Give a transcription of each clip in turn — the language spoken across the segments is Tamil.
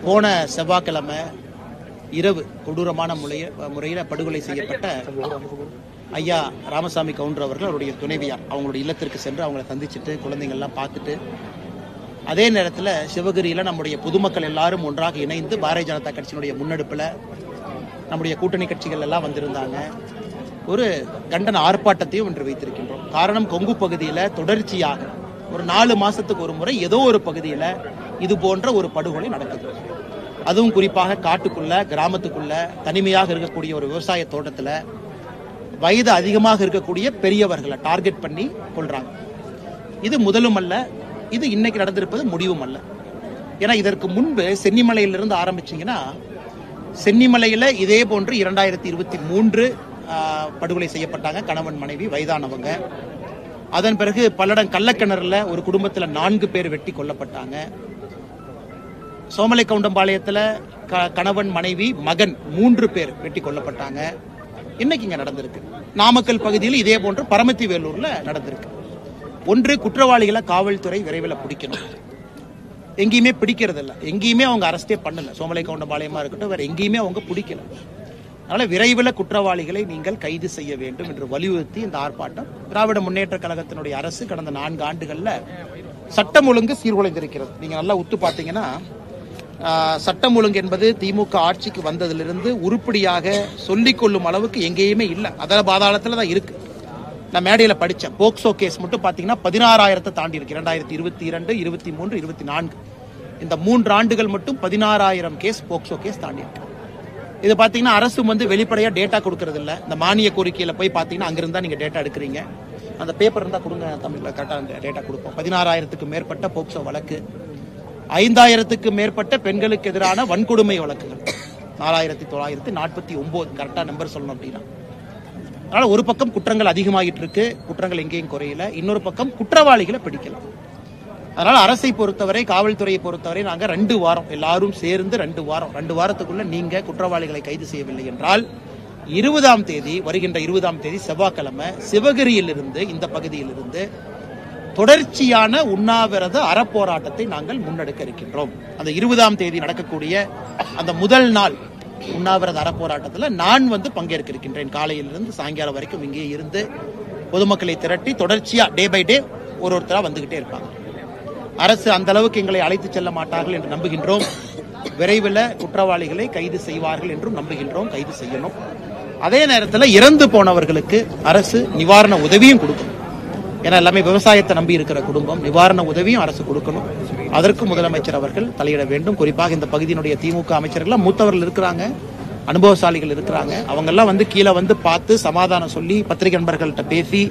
போன செவ்வாய்க்கிழமை இரவு கொடூரமான முறையில் படுகொலை செய்யப்பட்ட ஐயா ராமசாமி கவுண்டர் அவர்கள் அவருடைய துணைவியார் அவங்களுடைய இல்லத்திற்கு சென்று அவங்கள சந்திச்சுட்டு குழந்தைங்கள்லாம் பார்த்துட்டு அதே நேரத்தில் சிவகிரியில் நம்முடைய பொதுமக்கள் எல்லாரும் ஒன்றாக இணைந்து பாரதிய ஜனதா கட்சியினுடைய முன்னெடுப்பில் நம்முடைய கூட்டணி கட்சிகள் எல்லாம் வந்திருந்தாங்க. ஒரு கண்டன ஆர்ப்பாட்டத்தையும் இன்று வைத்திருக்கின்றோம். காரணம், கொங்கு பகுதியில் தொடர்ச்சியாக ஒரு 4 மாசத்துக்கு ஒரு முறை ஏதோ ஒரு பகுதியில் இது போன்ற ஒரு படுகொலை நடக்குது. அதுவும் குறிப்பாக காட்டுக்குள்ள, கிராமத்துக்குள்ள, தனிமையாக இருக்கக்கூடிய ஒரு விவசாய தோட்டத்தில் வயது அதிகமாக இருக்கக்கூடிய பெரியவர்களை டார்கெட் பண்ணி கொள்றாங்க. இது முதலும் அல்ல, இது இன்னைக்கு நடந்திருப்பது முடிவும் அல்ல. ஏன்னா இதற்கு முன்பு சென்னிமலையிலிருந்து ஆரம்பிச்சீங்கன்னா, சென்னிமலையில இதே போன்று 2023 படுகொலை செய்யப்பட்டாங்க கணவன் மனைவி வயதானவங்க. அதன் பிறகு பல்லடம் கள்ளக்கிணறுல ஒரு குடும்பத்தில் 4 பேர் வெட்டி கொல்லப்பட்டாங்க. சோமலை கவுண்டம்பாளையத்தில் கணவன் மனைவி மகன் 3 பேர் வெட்டி கொல்லப்பட்டாங்க. இன்னைக்கு இங்க நடந்திருக்கு. நாமக்கல் பகுதியில் இதே போன்று பரமத்தி வேலூர்ல நடந்திருக்கு. ஒன்று, குற்றவாளிகளை காவல்துறை விரைவில் பிடிக்கணும். எங்கேயுமே பிடிக்கிறது இல்லை, எங்கேயுமே அவங்க அரெஸ்டே பண்ணல. சோமலை கவுண்டம்பாளையமா இருக்கட்டும், வேற எங்கேயுமே அவங்க பிடிக்கல. அதனால விரைவில் குற்றவாளிகளை நீங்கள் கைது செய்ய வேண்டும் என்று வலியுறுத்தி இந்த ஆர்ப்பாட்டம். திராவிட முன்னேற்ற கழகத்தினுடைய அரசு கடந்த 4 ஆண்டுகள்ல சட்டம் ஒழுங்கு சீர்குலைந்திருக்கிறது. நீங்க நல்லா உத்து பார்த்தீங்கன்னா, சட்டம் ஒழுங்கு என்பது திமுக ஆட்சிக்கு வந்ததிலிருந்து உருப்படியாக சொல்லிக் கொள்ளும் அளவுக்கு எங்கேயுமே இல்லை. அதால பாதாளத்தில் தான் இருக்கு. நான் மேடையில் படித்தேன். போக்சோ கேஸ் மட்டும் பார்த்தீங்கன்னா 16,000 தாண்டி இருக்கு. 2022, 23, 24 இந்த 3 ஆண்டுகள் மட்டும் 16,000 கேஸ் போக்சோ கேஸ் தாண்டி இருக்கு. இது பார்த்தீங்கன்னா அரசு வெளிப்படையாக டேட்டா கொடுக்கறது இல்லை. இந்த மானிய கோரிக்கையில் போய் பார்த்தீங்கன்னா அங்கிருந்தா நீங்கள் டேட்டா எடுக்கிறீங்க. அந்த பேப்பர் இருந்தால் கொடுங்க, தமிழில் கரெக்டாக டேட்டா கொடுப்போம். 16,000க்கு மேற்பட்ட போக்சோ வழக்கு, 5,000க்கு மேற்பட்ட பெண்களுக்கு எதிரான வன்கொடுமை வழக்குகள், 4,949 கரெக்டாக நம்பர் சொல்லணும் அப்படின்னா. அதனால ஒரு பக்கம் குற்றங்கள் அதிகமாகிட்டு இருக்கு, குற்றங்கள் எங்கேயும் குறையல. இன்னொரு பக்கம் குற்றவாளிகளை பிடிக்கலாம். அதனால அரசை பொறுத்தவரை, காவல்துறையை பொறுத்தவரை நாங்க 2 வாரம் எல்லாரும் சேர்ந்து 2 வாரத்துக்குள்ள நீங்க குற்றவாளிகளை கைது செய்யவில்லை என்றால் 20ஆம் தேதி, வருகின்ற 20ஆம் தேதி செவ்வாய்க்கிழமை சிவகிரியிலிருந்து, இந்த பகுதியிலிருந்து தொடர்ச்சியான உண்ணாவிரத அறப்போராட்டத்தை நாங்கள் முன்னெடுக்க இருக்கின்றோம். அந்த 20ஆம் தேதி நடக்கக்கூடிய அந்த முதல் நாள் உண்ணாவிரத அறப்போராட்டத்தில் நான் பங்கேற்க இருக்கின்றேன். காலையிலிருந்து சாயங்காலம் வரைக்கும் இங்கே இருந்து பொதுமக்களை திரட்டி தொடர்ச்சியா டே பை டே ஒருத்தரா வந்துகிட்டே இருப்பாங்க. அரசு அந்த அளவுக்கு எங்களை அழைத்து செல்ல மாட்டார்கள் என்று நம்புகின்றோம். விரைவில் குற்றவாளிகளை கைது செய்வார்கள் என்றும் நம்புகின்றோம். கைது செய்யணும். அதே நேரத்தில் இறந்து போனவர்களுக்கு அரசு நிவாரண உதவியும் கொடுக்கணும். ஏன்னா எல்லாமே விவசாயத்தை நம்பி இருக்கிற குடும்பம், நிவாரண உதவியும் அரசு கொடுக்கணும். அதற்கு முதலமைச்சர் அவர்கள் தலையிட வேண்டும். குறிப்பாக இந்த பகுதியினுடைய திமுக அமைச்சர்கள் மூத்தவர்கள் இருக்கிறாங்க, அனுபவசாலிகள் இருக்கிறாங்க. அவங்க எல்லாம் கீழே பார்த்து சமாதானம் சொல்லி பத்திரிகை நண்பர்கள்ட்ட பேசி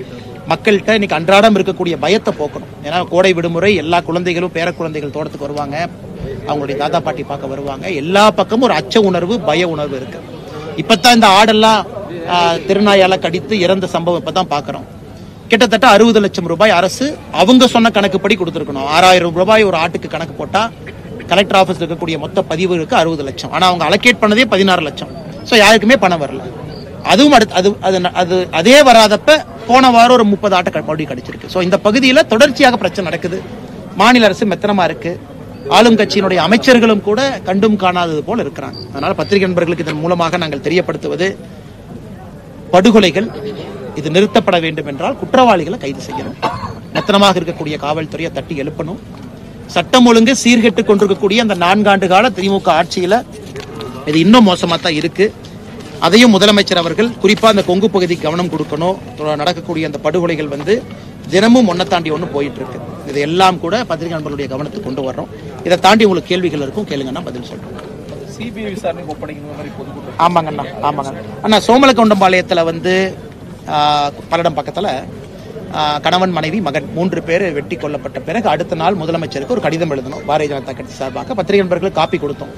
மக்கள்கிட்ட இன்னைக்கு அன்றாடம் இருக்கக்கூடிய பயத்தை போக்கணும். ஏன்னா கோடை விடுமுறை, எல்லா குழந்தைகளும் பேர குழந்தைகள் தோட்டத்துக்கு வருவாங்க, அவங்களுடைய தாத்தா பாட்டி பார்க்க வருவாங்க. எல்லா பக்கமும் ஒரு அச்ச உணர்வு, பய உணர்வு இருக்கு. இப்பதான் இந்த ஆடெல்லாம் திருநாயால கடித்து இறந்த சம்பவம் இப்பதான் பாக்குறோம். கிட்டத்தட்ட 60 லட்சம் ரூபாய் அரசு அவங்க சொன்ன கணக்குப்படி கொடுத்திருக்கணும். 6,000 ரூபாய் ஒரு ஆட்டுக்கு கணக்கு போட்டா கலெக்டர் ஆபீஸ்ல இருக்கக்கூடிய மொத்த பதிவுக்கு 60 லட்சம். ஆனா அவங்க அலோகேட் பண்ணதே 16 லட்சம். சோ யாருக்குமே பணம் வரல. அதுவும் அதே வராதப்ப போன வாரம் ஒரு 30 ஆட்டை மறுபடியும் கிடைச்சிருக்கு. சோ இந்த பகுதியில தொடர்ச்சியாக பிரச்சனை நடக்குது. மாநில அரசு மெத்தனமா இருக்கு. ஆளும் கட்சியினுடைய அமைச்சர்களும் கூட கண்டும் காணாதது போல இருக்கிறாங்க. அதனால பத்திரிகை நண்பர்களுக்கு இதன் மூலமாக நாங்கள் தெரியப்படுத்துவது, படுகொலைகள் இது நிறுத்தப்பட வேண்டும் என்றால் குற்றவாளிகளை கைது செய்யணும். மெத்தனமாக இருக்கக்கூடிய காவல்துறையை தட்டி எழுப்பணும். சட்டம் ஒழுங்கு சீர்கெட்டு கொண்டிருக்கக்கூடிய அந்த 4 ஆண்டு கால திமுக ஆட்சியில இது இன்னும் மோசமா தான் இருக்கு. அதையும் முதலமைச்சர் அவர்கள் குறிப்பா அந்த கொங்கு பகுதிக்கு கவனம் கொடுக்கணும். நடக்கக்கூடிய அந்த படுகொலைகள் தினமும் ஒன்ன தாண்டி ஒன்று போயிட்டு இருக்கு. இதையெல்லாம் கூட பத்திரிகை நண்பர்களுடைய கவனத்துக்கு கொண்டு வர்றோம். இதை தாண்டி உங்களுக்கு கேள்விகள் இருக்கும், கேளுங்கன்னா பதில் சொல்றோம். சிபிஐ விசாரணை ஒப்படைக்கணும். ஆமாங்கண்ணா, ஆமாங்க அண்ணா. சோமலை கவுண்டம்பாளையத்தில் பல்லடம் பக்கத்துல கணவன் மனைவி மகன் 3 பேர் வெட்டி கொல்லப்பட்ட பிறகு அடுத்த நாள் முதலமைச்சருக்கு ஒரு கடிதம் எழுதணும். பாரதிய ஜனதா கட்சி சார்பாக பத்திரிகை நண்பர்களுக்கு காப்பி கொடுத்தோம்.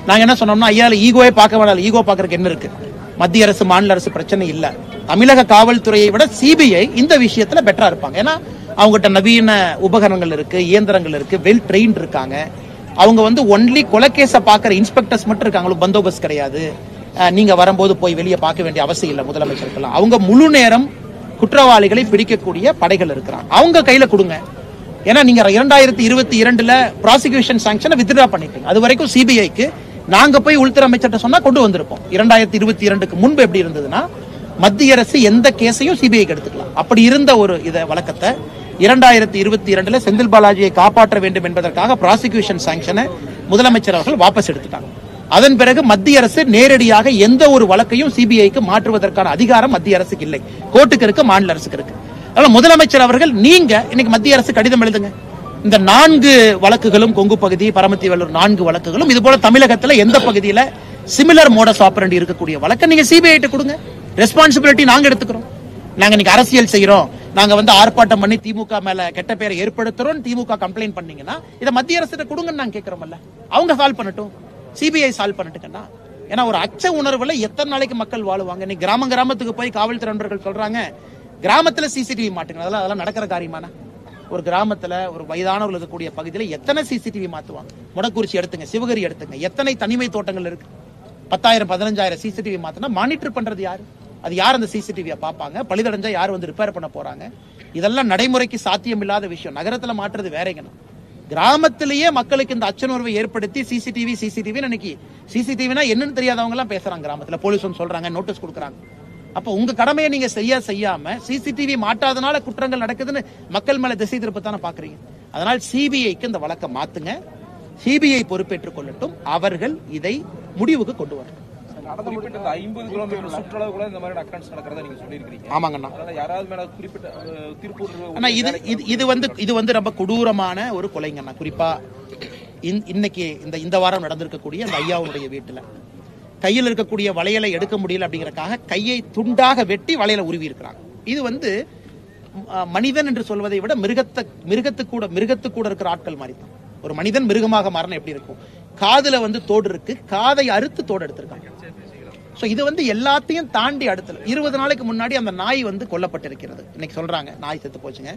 நாங்க என்ன சொன்னோம்னா, ஐயா ஈகோவே பார்க்க வேண்டாம், ஈகோ பார்க்கறதுக்கு என்ன இருக்கு? மத்திய அரசு மாநில அரசு பிரச்சனை இல்ல. தமிழக காவல்துறையை விட சிபிஐ இந்த விஷயத்துல பெட்டரா இருப்பாங்க. ஏன்னா அவங்ககிட்ட நவீன உபகரணங்கள் இருக்கு, இயந்திரங்கள் இருக்கு, வெல் ட்ரெயின்ட் இருக்காங்க. அவங்க ஒன்லி கொலைகேஸை பாக்குற இன்ஸ்பெக்டர்ஸ் மட்டும் இருக்காங்க, பந்தோபஸ்து கிடையாது. நீங்க வரும்போது போய் வெளியே பார்க்க வேண்டிய அவசியம் இல்லை முதலமைச்சருக்கெல்லாம். அவங்க முழு நேரம் குற்றவாளிகளை பிடிக்கக்கூடிய படைகள் இருக்கிறாங்க. அவங்க கையில கொடுங்க. ஏன்னா நீங்க 2022 ப்ராசிக்யூஷன் சாங்ஷனை வித்ட்ரா பண்ணிட்டீங்க. அது வரைக்கும் சிபிஐக்கு நாங்க போய் உள்துறை அமைச்சர்கிட்ட சொன்னா கொண்டு வந்திருப்போம். 2022க்கு முன்பு எப்படி இருந்ததுன்னா மத்திய அரசு எந்த கேஸையும் சிபிஐக்கு எடுத்துக்கலாம். அப்படி இருந்த ஒரு வழக்கத்தை 2022 செந்தில் பாலாஜியை காப்பாற்ற வேண்டும் என்பதற்காக ப்ராசிக்யூஷன் சாங்ஷனை முதலமைச்சர் அவர்கள் வாபஸ் எடுத்துட்டாங்க. அதன் பிறகு மத்திய அரசு நேரடியாக எந்த ஒரு வழக்கையும் சிபிஐக்கு மாற்றுவதற்கான அதிகாரம் மத்திய அரசுக்கு இல்லை. கோர்ட்டுக்கு இருக்கு, மாநில அரசுக்கு இருக்கு. அதனால முதலமைச்சர் அவர்கள் நீங்க இன்னைக்கு மத்திய அரசு கடிதம் எழுதுங்க. இந்த 4 வழக்குகளும் கொங்கு பகுதி, பரமத்தி வேலூர் 4 வழக்குகளும் இது போல தமிழகத்துல எந்த பகுதியில சிமிலர் மோடஸ் ஆபரண்டி இருக்கக்கூடிய வழக்கை நீங்க சிபிஐ கொடுங்க. ரெஸ்பான்சிபிலிட்டி நாங்க எடுத்துக்கிறோம். நாங்க இன்னைக்கு அரசியல் செய்யறோம், நாங்க ஆர்ப்பாட்டம் பண்ணி திமுக மேல கெட்ட பேரை ஏற்படுத்துறோம், திமுக கம்ப்ளைண்ட் பண்ணீங்கன்னா இதை மத்திய அரசு கொடுங்கன்னு நாங்க கேட்கிறோம்ல. அவங்க சால்வ் பண்ணட்டும், சிபிஐ சால்வ் பண்ணட்டுங்கன்னா. ஏன்னா ஒரு அச்ச உணர்வுல எத்தனை நாளைக்கு மக்கள் வாழுவாங்க? இன்னைக்கு கிராமத்துக்கு போய் காவல்துறை நண்பர்கள் சொல்றாங்க கிராமத்துல சிசிடிவி மாட்டுங்க. அதெல்லாம் நடக்கிற காரியமான? ஒரு கிராமத்துல ஒரு வயதானவர்கள் இருக்கக்கூடிய பகுதியில எத்தனை சிசிடிவி மாத்துவாங்க? முடக்குறிச்சி எடுத்துங்க, சிவகிரி எடுத்துங்க, எத்தனை தனிமை தோட்டங்கள் இருக்கு? 10,000 15,000 சிசிடிவி மாத்தினா மானிட்டர் பண்றது யாரு? அது யார் அந்த சிசிடிவியை பார்ப்பாங்க? பழுதடைஞ்சா யார் ரிப்பேர் பண்ண போறாங்க? இதெல்லாம் நடைமுறைக்கு சாத்தியம் இல்லாத விஷயம். நகரத்துல மாற்றுறது வேறங்க. கிராமத்திலேயே மக்களுக்கு இந்த அச்சனுணர்வை ஏற்படுத்தி சிசிடிவி இன்னைக்கு சிசிடிவினா என்னன்னு தெரியாதவங்க எல்லாம் பேசுறாங்க. கிராமத்துல போலீஸ் சொல்றாங்க, நோட்டீஸ் கொடுக்குறாங்க. அப்ப உங்க கடமையை நீங்க செய்யாம சிசிடிவி மாட்டாதனால குற்றங்கள் நடக்குதுன்னு மக்கள் மேல திசை திருப்பத்தான பாக்குறீங்க. அதனால் சிபிஐக்கு இந்த வழக்கை மாத்துங்க. சிபிஐ பொறுப்பேற்றுக் கொள்ளட்டும். அவர்கள் இதை முடிவுக்கு கொண்டு வரணும். 50 கிலோமீட்டர் சுற்றளவு கூட இந்த மாதிரி அக்கரன்ஸ் நடக்கிறதா நீங்க சொல்லியிருக்கீங்க. ஆமாங்கண்ணா. யாராவது மேல குறிப்பிட்ட திருப்பூர் இது ரொம்ப கொடூரமான ஒரு கொலைங்கண்ணா. குறிப்பா இன்னைக்கு இந்த வாரம் நடந்திருக்கக்கூடிய அந்த ஐயாவுடைய வீட்டுல கையில் இருக்கக்கூடிய வளையலை எடுக்க முடியல அப்படிங்கறக்காக கையை துண்டாக வெட்டி வளையலை உருவி இருக்கிறாங்க. இது மனிதன் என்று சொல்வதை விட மிருகத்து கூட இருக்கிற ஆட்கள் மாதிரி தான். ஒரு மனிதன் மிருகமாக மாறினா எப்படி இருக்கும்? காதுல தோடு இருக்கு, காதை அறுத்து தோடு எடுத்திருக்காங்க. சோ இது எல்லாத்தையும் தாண்டி அடுத்த 20 நாளைக்கு முன்னாடி அந்த நாய் கொல்லப்பட்டிருக்கிறது. இன்னைக்கு சொல்றாங்க நாய் செத்து போச்சுங்க.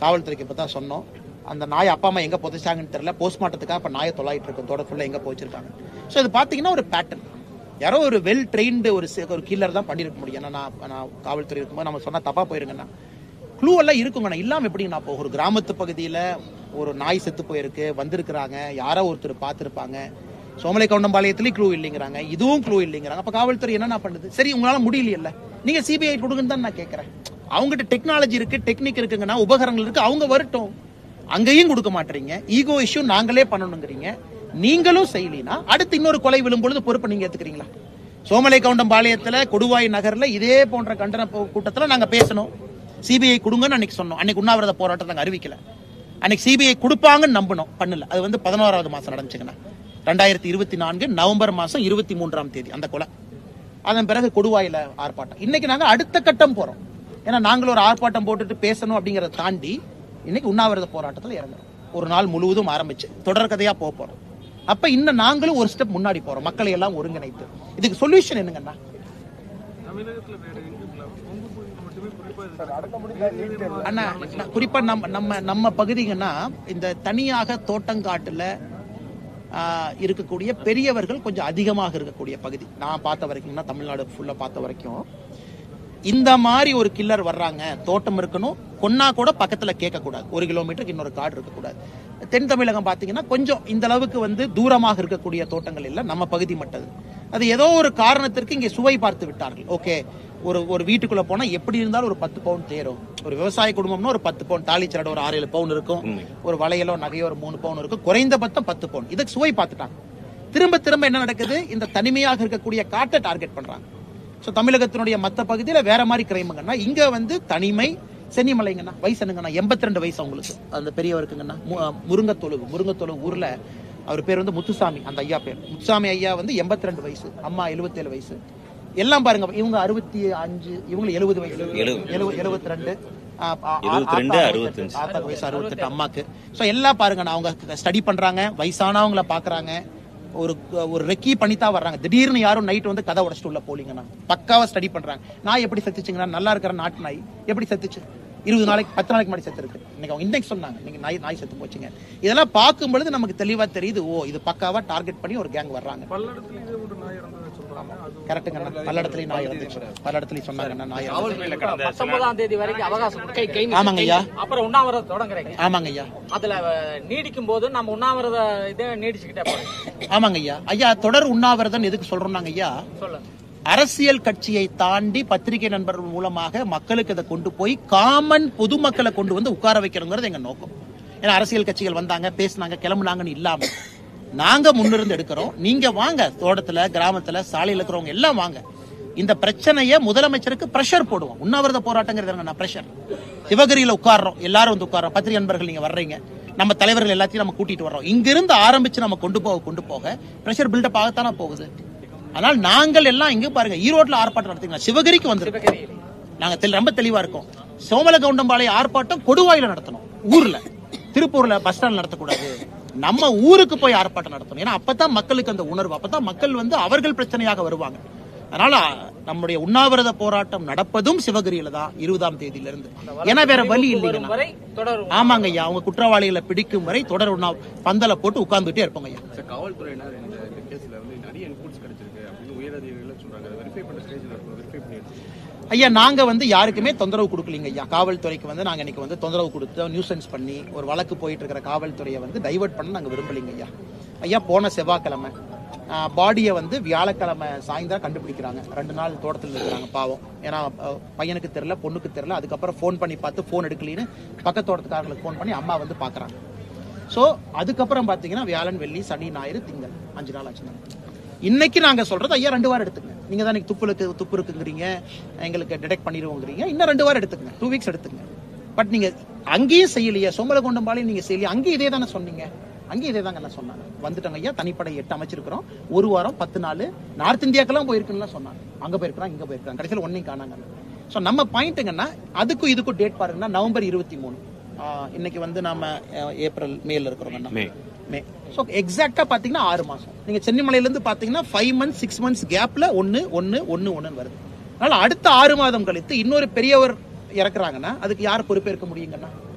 காவல்துறைக்கு இப்பதான் சொன்னோம். அந்த நாய் அப்பா அம்மா எங்க புதைச்சாங்கன்னு தெரியல. போஸ்ட்மார்ட்டத்துக்காக இப்ப நாயை தொலைட்டு இருக்கும், தோட ஃபுல்லா எங்க போச்சிருக்காங்க. சோ இது பாத்தீங்கன்னா ஒரு பேட்டர்ன். யாரோ ஒரு வெல் ட்ரெயின்டு ஒரு கில்லர் தான் பண்ணிருக்க முடியும். நான் காவல்துறை இருக்கும்போது நம்ம சொன்னா தப்பா போயிருங்கன்னா க்ளூ எல்லாம் இருக்குங்கண்ணா. இல்லாம எப்படிங்கண்ணா? இப்போ ஒரு கிராமத்து பகுதியில ஒரு நாய் செத்து போயிருக்கு, வந்திருக்கிறாங்க, யாரோ ஒருத்தர் பார்த்திருப்பாங்க. சோமலை கவுண்டம்பாளையத்திலேயும் க்ளூ இல்லைங்கிறாங்க, இதுவும் க்ளூ இல்லைங்கிறாங்க. அப்ப காவல்துறை என்ன பண்ணுது? சரி, உங்களால முடியலையல்ல, நீங்க சிபிஐ கொடுங்கன்னு தான் நான் கேட்கறேன். அவங்ககிட்ட டெக்னாலஜி இருக்கு, டெக்னிக் இருக்குங்கன்னா, உபகரணங்கள் இருக்கு, அவங்க வரட்டும். அங்கேயும் கொடுக்க மாட்டீங்க. ஈகோ இஷ்யூ நாங்களே பண்ணணுங்கிறீங்க. நீங்களும் செய்யலினா அடுத்து இன்னொரு கொலை விழும்பொழுது பொறுப்பு நீங்க ஏத்துக்கிறீங்களா? சோமலை கவுண்டம்பாளையத்துல, கொடுவாய் நகர்ல இதே போன்ற கண்டன கூட்டத்துல நாங்க பேசணும். சிபிஐ கொடுங்கன்னு அன்னைக்கு சொன்னோம். அன்னைக்கு உண்ணாவிரத போராட்டம் நாங்க அறிவிக்கல. அன்னைக்கு சிபிஐ கொடுப்பாங்கன்னு நம்பணும், பண்ணல. அது 11வது மாசம் நடந்துச்சுங்கண்ணா. 2024 நவம்பர் மாசம் 23ஆம் தேதி அந்த கொலை. அதன் பிறகு கொடுவாயில ஆர்ப்பாட்டம். இன்னைக்கு நாங்க அடுத்த கட்டம் போறோம். ஏன்னா நாங்களும் ஒரு ஆர்ப்பாட்டம் போட்டுட்டு பேசணும் அப்படிங்கறத தாண்டி இன்னைக்கு உண்ணாவிரத போராட்டத்தில் இறங்குறோம். ஒரு நாள் முழுவதும் ஆரம்பிச்சு தொடர்கதையா போறோம். அப்ப இன்னும் நாங்களும் ஒரு ஸ்டெப் முன்னாடி போறோம், மக்களை எல்லாம் ஒருங்கிணைத்து. இதுக்கு சொல்யூஷன் என்னங்கன்னா, அண்ணா குறிப்பா நம்ம பகுதிங்கன்னா இந்த தனியாக தோட்டங்காட்டுல இருக்கக்கூடிய பெரியவர்கள் கொஞ்சம் அதிகமாக இருக்கக்கூடிய பகுதி. நான் பார்த்த வரைக்கும், தமிழ்நாடு ஃபுல்லா பார்த்த வரைக்கும், இந்த மாதிரி ஒரு கில்லர் வர்றாங்க, தோட்டம் இருக்கணும், கொன்னா கூட பக்கத்துல கேட்க கூடாது, 1 கிலோமீட்டருக்கு இன்னொரு காடு இருக்கக்கூடாது. தென் தமிழகம் பாத்தீங்கன்னா கொஞ்சம் இந்த அளவுக்கு தூரமாக இருக்கக்கூடிய தோட்டங்கள் இல்ல, நம்ம பகுதி மட்டும். அது ஏதோ ஒரு காரணத்திற்கு இங்கே சுவை பார்த்து விட்டார்கள். ஓகே, ஒரு வீட்டுக்குள்ள போனா எப்படி இருந்தாலும் ஒரு 10 பவுன் தேரும். ஒரு விவசாய குடும்பம்னா ஒரு 10 பவுன், தாலிச்சரடை ஒரு 6-7 பவுன் இருக்கும், ஒரு வளையலோ நகையோ ஒரு 3 பவுன் இருக்கும், குறைந்தபட்சம் 10 பவுன். இதுக்கு சுவை பார்த்துட்டாங்க. திரும்ப திரும்ப என்ன நடக்குது? இந்த தனிமையாக இருக்கக்கூடிய காட்டை டார்கெட் பண்றாங்க. சோ தமிழகத்தினுடைய மத்த பகுதியில வேற மாதிரி கிரைமுங்கன்னா, இங்க தனிமை, சென்னிமலைங்கண்ணா. வயசு என்னங்கண்ணா? 82 வயசு அவங்களுக்கு, அந்த பெரியவருக்குங்கண்ணா. முருங்கத்தொழுவு ஊர்ல அவர் பேர் முத்துசாமி, அந்த ஐயா பேர் முத்துசாமி ஐயா 82 வயசு, அம்மா 77 வயசு. எல்லாம் பாருங்க, இவங்க 65, இவங்க 70 வயசு, 72, 65 வயசு, 68 அம்மாக்கு. சோ எல்லாம் பாருங்க, அவங்க ஸ்டடி பண்றாங்க, வயசானவங்களை பாக்குறாங்க, ஒரு ரெக்கி பண்ணித்தான் வர்றாங்க. திடீர்னு யாரும் நைட் கதை உடைச்சிட்டு உள்ள போலீங்கன்னா, பக்காவா ஸ்டடி பண்றாங்க. நாய் எப்படி செத்துச்சுங்கன்னா, நல்லா இருக்கிற நாட்டு நாய் எப்படி செத்துச்சு? 20 நாளைக்கு 10 நாளைக்கு முன்னாடி செத்து இருக்கு. இன்னைக்கு அவங்க இன்னைக்கு சொன்னாங்க நீங்க நாய் செத்து போச்சுங்க. இதெல்லாம் பார்க்கும்பொழுது நமக்கு தெளிவா தெரியுது, ஓ இது பக்காவா டார்கெட் பண்ணி ஒரு கேங் வர்றாங்க. கரெக்டுங்க, பல்லடத்துலயும் நாய் இறந்துச்சு, பல்லடத்துலயும் சொன்னாங்க நாய். 19ஆம் தேதி வரைக்கும் அவகாசம். ஆமாங்க ஐயா, அப்புறம் உண்ணாவிரதம் தொடங்குறீங்க. ஆமாங்க ஐயா, அதுல நீடிக்கும் போது நம்ம உண்ணாவிரத இதை நீடிச்சுக்கிட்டே போறோம். ஆமாங்க ஐயா. ஐயா தொடர் உண்ணாவிரதம் எதுக்கு சொல்றோம்னாங்க ஐயா, சொல்லுங்க. அரசியல் கட்சியை தாண்டி பத்திரிகை நண்பர்கள் மூலமாக மக்களுக்கு இதை கொண்டு போய் காமன் பொதுமக்களை கொண்டு வந்து உட்கார வைக்கிறோங்கிறது எங்க நோக்கம். ஏன்னா அரசியல் கட்சிகள் வந்தாங்க, பேசினாங்க, கிளம்புனாங்கன்னு இல்லாம நாங்க முன்னிருந்து எடுக்கிறோம். நீங்க வாங்க, தோட்டத்துல, கிராமத்துல, சாலையில் இருக்கிறவங்க எல்லாம் வாங்க. இந்த பிரச்சனையை முதலமைச்சருக்கு பிரஷர் போடுவோம். உண்ணாவிரத போராட்டங்கிறது பிரஷர். சிவகிரியில உட்கார்றோம், எல்லாரும் வந்து உட்கார்றோம். பத்திரிகை நண்பர்கள் நீங்க வர்றீங்க, நம்ம தலைவர்கள் எல்லாத்தையும் நம்ம கூட்டிட்டு வர்றோம். இங்கிருந்து ஆரம்பிச்சு நம்ம கொண்டு போக பிரஷர் பில்டப் ஆகத்தானே போகுது. ஆனால் நாங்கள் எல்லாம் இங்க பாருங்க, ஈரோட்ல ஆர்ப்பாட்டம் நடத்திக்கலாம், சிவகிரிக்கு வந்துருக்கோம். நாங்க ரொம்ப தெளிவா இருக்கோம். சோமலகவுண்டம்பாளைய ஆர்ப்பாட்டம் கொடுவாயில நடத்தணும், ஊர்ல. திருப்பூர்ல பஸ் ஸ்டாண்ட் நடத்தக்கூடாது, நம்ம ஊருக்கு போய் ஆர்ப்பாட்டம் நடத்தணும். ஏன்னா அப்பதான் மக்களுக்கு அந்த உணர்வு, அப்பதான் மக்கள் வந்து அவர்கள் பிரச்சனையாக வருவாங்க. அதனால நம்முடைய உண்ணாவிரத போராட்டம் நடப்பதும் சிவகிரியில தான் 20ஆம் தேதியில இருந்து. ஏன்னா வேற வழி இல்லைங்க. ஆமாங்க ஐயா, அவங்க குற்றவாளிகளை பிடிக்கும் வரை தொடர் உண்ணா பந்தல போட்டு உட்கார்ந்துட்டே இருப்போங்க ஐயா. காவல்துறையினர் இந்த கேஸ்ல வந்து நிறைய இன்புட்ஸ் கிடைச்சிருக்கு அப்படின்னு உயரதிகாரிகள் சொல்றாங்க. வெரிஃபை பண்ண ஸ்டேஜ்ல இருக்கு, வெரிஃபை பண்ணிட்டு ஐயா நாங்க வந்து யாருக்குமே தொந்தரவு கொடுக்கலீங்க ஐயா. காவல்துறைக்கு வந்து நாங்க இன்னைக்கு வந்து தொந்தரவு கொடுத்து நியூசன்ஸ் பண்ணி ஒரு வழக்கு போயிட்டு இருக்கிற காவல்துறையை வந்து டைவர்ட் பண்ண நாங்க விரும்பலீங்க ஐயா. ஐயா போன செவ்வாய்க்கிழமை பாடியை வந்து வியாழக்கிழமை சாயந்தரம் கண்டுபிடிக்கிறாங்க. 2 நாள் தோட்டத்தில் இருக்கிறாங்க பாவம். ஏன்னா பையனுக்கு தெரியல, பொண்ணுக்கு தெரியல. அதுக்கப்புறம் ஃபோன் பண்ணி பார்த்து ஃபோன் எடுக்கலின்னு பக்கத்து தோட்டத்துக்காரங்களுக்கு ஃபோன் பண்ணி அம்மா வந்து பாக்குறாங்க. ஸோ அதுக்கப்புறம் பாத்தீங்கன்னா வியாழன், வெள்ளி, சனி, ஞாயிறு, திங்கள் 5 நாள் ஆச்சு. இன்னைக்கு நாங்க சொல்றது ஐயா 2 வாரம் எடுத்துங்க. நீங்க தான் துப்பு இருக்குங்கிறீங்க, எங்களுக்கு டிடெக்ட் பண்ணிடுவோங்கிறீங்க. இன்னும் 2 வாரம் எடுத்துங்க, 2 வீக்ஸ் எடுத்துங்க. பட் நீங்க அங்கேயும் செய்யலையா, சோமலகவுண்டம்பாளையம் நீங்க செய்யலையா, அங்கேயும் இதே தானே சொன்னீங்க, அங்கேயும் இதே தாங்க சொன்னாங்க. வந்துட்டாங்க ஐயா, தனிப்படை 8 அமைச்சிருக்கிறோம், 1 வாரம் 10 நாள் நார்த் இந்தியாக்கெல்லாம் போயிருக்குன்னு சொன்னாங்க. அங்க போயிருக்காங்க, இங்க போயிருக்காங்க, கடைசியில் ஒன்னையும் காணாங்க. ஸோ நம்ம பாயிண்ட்டுங்கன்னா அதுக்கும் இதுக்கும் டேட் பாருங்கன்னா நவம்பர் 23. இன்னைக்கு வந்து நாம ஏப்ரல் மேல இருக்கிறோம், மே. ஸோ எக்ஸாக்டா பாத்தீங்கன்னா 6 மாசம். நீங்க சென்னிமலையில இருந்து பாத்தீங்கன்னா 5 months 6 months கேப்ல 1 வருது. அதனால அடுத்த 6 மாதம் கழித்து இன்னொரு பெரியவர் இறக்குறாங்கன்னா அதுக்கு யார் பொறுப்பேற்க முடியுங்கன்னா,